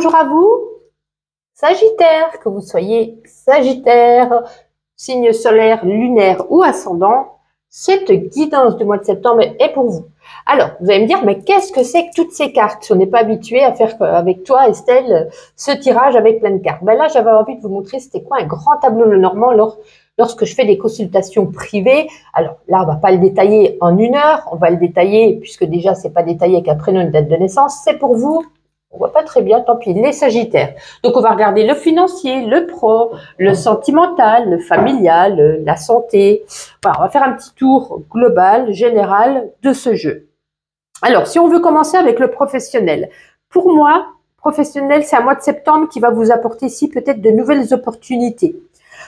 bonjour à vous, Sagittaire, que vous soyez Sagittaire, signe solaire, lunaire ou ascendant, cette guidance du mois de septembre est pour vous. Alors, vous allez me dire, mais qu'est-ce que c'est que toutes ces cartes? On n'est pas habitué à faire avec toi, Estelle, ce tirage avec plein de cartes. Ben là, j'avais envie de vous montrer c'était quoi un grand tableau Lenormand lorsque je fais des consultations privées. Alors là, on va pas le détailler en 1 heure, on va le détailler, puisque déjà, c'est pas détaillé avec un prénom et une date de naissance, c'est pour vous. On voit pas très bien, tant pis, les Sagittaires. Donc, on va regarder le financier, le pro, le sentimental, le familial, la santé. Voilà, on va faire un petit tour global, général de ce jeu. Alors, si on veut commencer avec le professionnel, pour moi, professionnel, c'est un mois de septembre qui va vous apporter ici peut-être de nouvelles opportunités.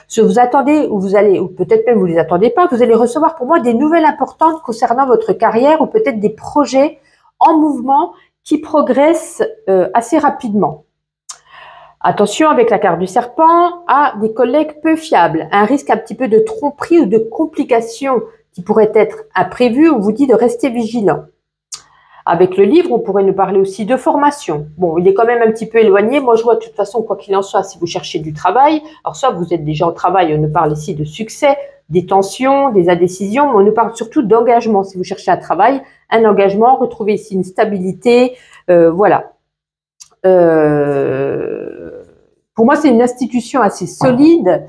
Si vous attendez, ou vous allez, ou peut-être même vous les attendez pas, vous allez recevoir pour moi des nouvelles importantes concernant votre carrière ou peut-être des projets en mouvement qui progressent assez rapidement. Attention avec la carte du serpent à des collègues peu fiables, un risque un petit peu de tromperie ou de complications qui pourraient être imprévues. On vous dit de rester vigilant. Avec le livre, on pourrait nous parler aussi de formation. Bon, il est quand même un petit peu éloigné. Moi, je vois de toute façon, quoi qu'il en soit, si vous cherchez du travail, alors soit vous êtes déjà au travail, on nous parle ici de succès, des tensions, des indécisions, mais on nous parle surtout d'engagement. Si vous cherchez un travail, un engagement, retrouvez ici une stabilité, voilà. Pour moi, c'est une institution assez solide.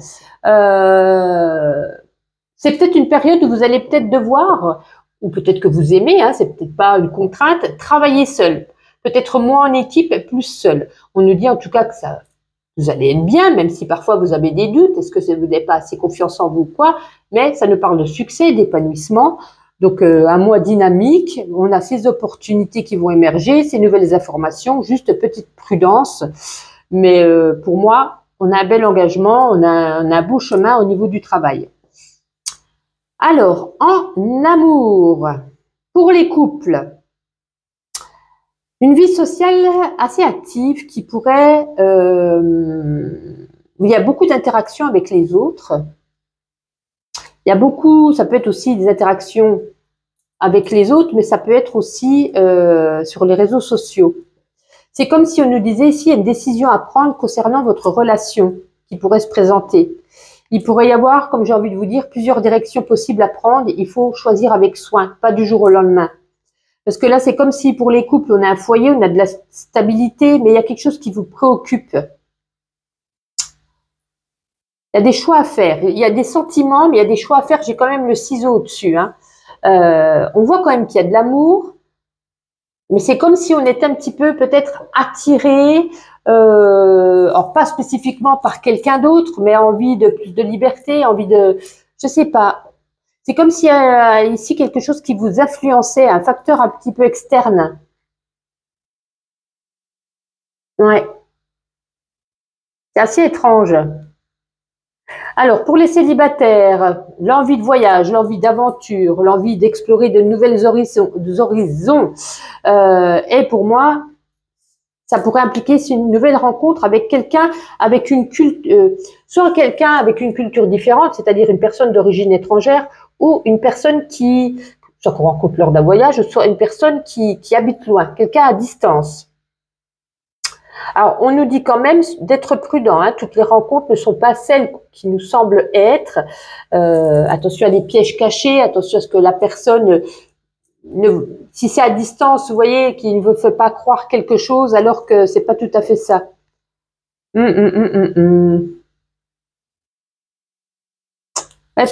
C'est peut-être une période où vous allez peut-être devoir, ou peut-être que vous aimez, hein, c'est peut-être pas une contrainte, travailler seul. Peut-être moins en équipe, plus seul. On nous dit en tout cas que ça, vous allez être bien, même si parfois vous avez des doutes. Est-ce que vous n'avez pas assez confiance en vous ou quoi? Mais ça nous parle de succès, d'épanouissement. Donc, un mois dynamique, on a ces opportunités qui vont émerger, ces nouvelles informations, juste petite prudence. Mais pour moi, on a un bel engagement, on a un beau chemin au niveau du travail. Alors, en amour, pour les couples, une vie sociale assez active qui pourrait... il y a beaucoup d'interactions avec les autres. Il y a beaucoup, ça peut être aussi des interactions avec les autres, mais ça peut être aussi sur les réseaux sociaux. C'est comme si on nous disait, s'il y a une décision à prendre concernant votre relation qui pourrait se présenter. Il pourrait y avoir, comme j'ai envie de vous dire, plusieurs directions possibles à prendre. Il faut choisir avec soin, pas du jour au lendemain. Parce que là, c'est comme si pour les couples, on a un foyer, on a de la stabilité, mais il y a quelque chose qui vous préoccupe. Il y a des choix à faire. Il y a des sentiments, mais il y a des choix à faire. J'ai quand même le ciseau au-dessus. Hein. On voit quand même qu'il y a de l'amour, mais c'est comme si on était un petit peu peut-être attiré, alors pas spécifiquement par quelqu'un d'autre, mais envie de plus de liberté, envie de, je sais pas. C'est comme s'il y a ici quelque chose qui vous influençait, un facteur un petit peu externe. Ouais, c'est assez étrange. Alors, pour les célibataires, l'envie de voyage, l'envie d'aventure, l'envie d'explorer de nouvelles horizons et pour moi, ça pourrait impliquer une nouvelle rencontre avec quelqu'un avec une culture, soit quelqu'un avec une culture différente, c'est-à-dire une personne d'origine étrangère ou une personne qui, soit qu'on rencontre lors d'un voyage, soit une personne qui habite loin, quelqu'un à distance. Alors, on nous dit quand même d'être prudent. Hein. Toutes les rencontres ne sont pas celles qui nous semblent être. Attention à des pièges cachés. Attention à ce que la personne, si c'est à distance, vous voyez, qui ne vous fait pas croire quelque chose, alors que c'est pas tout à fait ça. Est-ce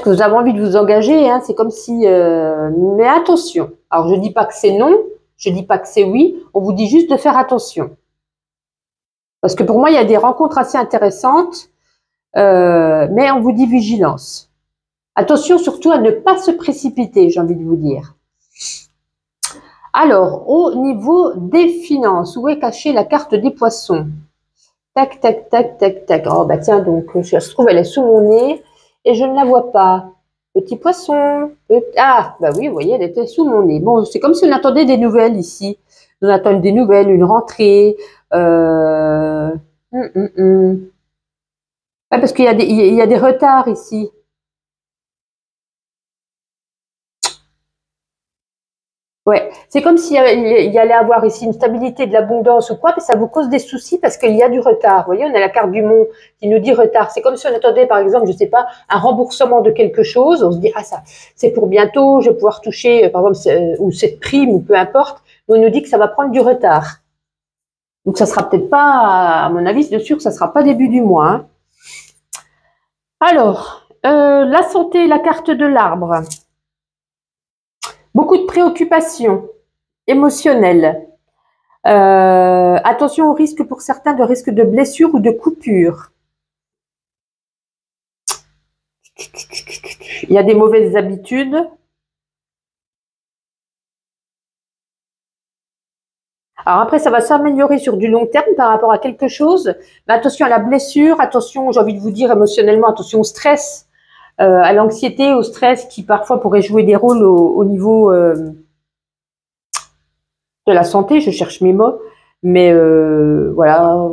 que vous avez envie de vous engager, hein? C'est comme si... mais attention. Alors, je dis pas que c'est non. Je dis pas que c'est oui. On vous dit juste de faire attention. Parce que pour moi, il y a des rencontres assez intéressantes, mais on vous dit vigilance. Attention surtout à ne pas se précipiter, j'ai envie de vous dire. Alors, au niveau des finances, où est cachée la carte des poissons? Tac, tac, tac, tac, tac. Oh, bah tiens, donc, ça se trouve, elle est sous mon nez et je ne la vois pas. Petit poisson. Ah, bah oui, vous voyez, elle était sous mon nez. Bon, c'est comme si on attendait des nouvelles ici. On attend des nouvelles, une rentrée. Ouais, parce qu'il y a des retards ici. Ouais, c'est comme s'il y allait avoir ici une stabilité de l'abondance ou quoi, mais ça vous cause des soucis parce qu'il y a du retard. Vous voyez, on a la carte du monde qui nous dit retard. C'est comme si on attendait, par exemple, je sais pas, un remboursement de quelque chose. On se dit, ah ça, c'est pour bientôt, je vais pouvoir toucher, par exemple, ou cette prime ou peu importe. Mais on nous dit que ça va prendre du retard. Donc ça sera peut-être pas, à mon avis, c'est sûr que ça sera pas début du mois, hein. Alors, la santé, la carte de l'arbre. Beaucoup de préoccupations émotionnelles. Attention au risque pour certains de risque de blessure ou de coupure. Il y a des mauvaises habitudes. Alors après, ça va s'améliorer sur du long terme par rapport à quelque chose. Mais attention à la blessure, attention, j'ai envie de vous dire émotionnellement, attention au stress, à l'anxiété, au stress qui parfois pourrait jouer des rôles au niveau de la santé. Je cherche mes mots. Mais voilà,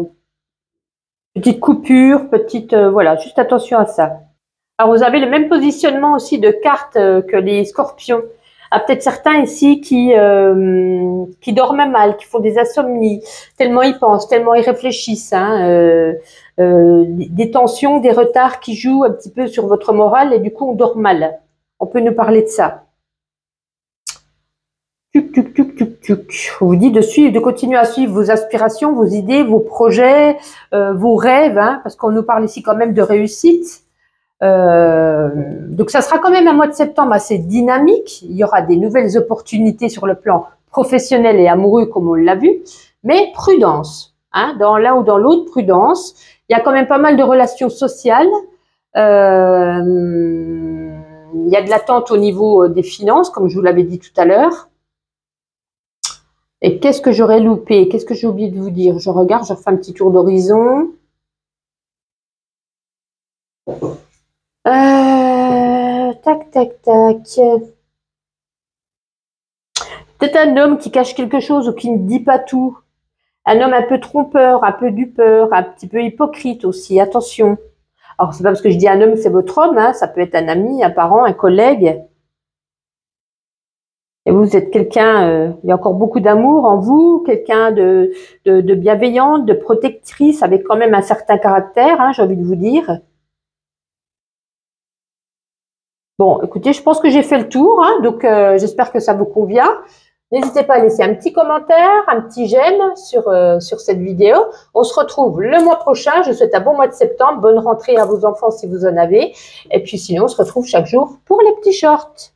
petite coupure, petite, voilà, juste attention à ça. Alors, vous avez le même positionnement aussi de cartes que les scorpions. Ah, peut-être certains ici qui dorment mal, qui font des insomnies, tellement ils pensent, tellement ils réfléchissent, hein, des tensions, des retards qui jouent un petit peu sur votre morale et du coup on dort mal. On peut nous parler de ça. Tuc, tuc, tuc, tuc, tuc. On vous dit de suivre, de continuer à suivre vos aspirations, vos idées, vos projets, vos rêves, hein, parce qu'on nous parle ici quand même de réussite. Donc ça sera quand même un mois de septembre assez dynamique. Il y aura des nouvelles opportunités sur le plan professionnel et amoureux comme on l'a vu, mais prudence, hein, dans l'un ou dans l'autre, prudence. Il y a quand même pas mal de relations sociales. Il y a de l'attente au niveau des finances, comme je vous l'avais dit tout à l'heure. Et qu'est-ce que j'aurais loupé? Qu'est-ce que j'ai oublié de vous dire? Je regarde, je refais un petit tour d'horizon. Tac, tac, tac. Peut-être un homme qui cache quelque chose ou qui ne dit pas tout. Un homme un peu trompeur, un peu dupeur, un petit peu hypocrite aussi, attention. Alors, c'est pas parce que je dis un homme, c'est votre homme, hein, ça peut être un ami, un parent, un collègue. Et vous êtes quelqu'un, il y a encore beaucoup d'amour en vous, quelqu'un de bienveillante, de protectrice, avec quand même un certain caractère, hein, j'ai envie de vous dire. Bon, écoutez, je pense que j'ai fait le tour, hein, donc j'espère que ça vous convient. N'hésitez pas à laisser un petit commentaire, un petit j'aime sur cette vidéo. On se retrouve le mois prochain. Je vous souhaite un bon mois de septembre. Bonne rentrée à vos enfants si vous en avez. Et puis sinon, on se retrouve chaque jour pour les petits shorts.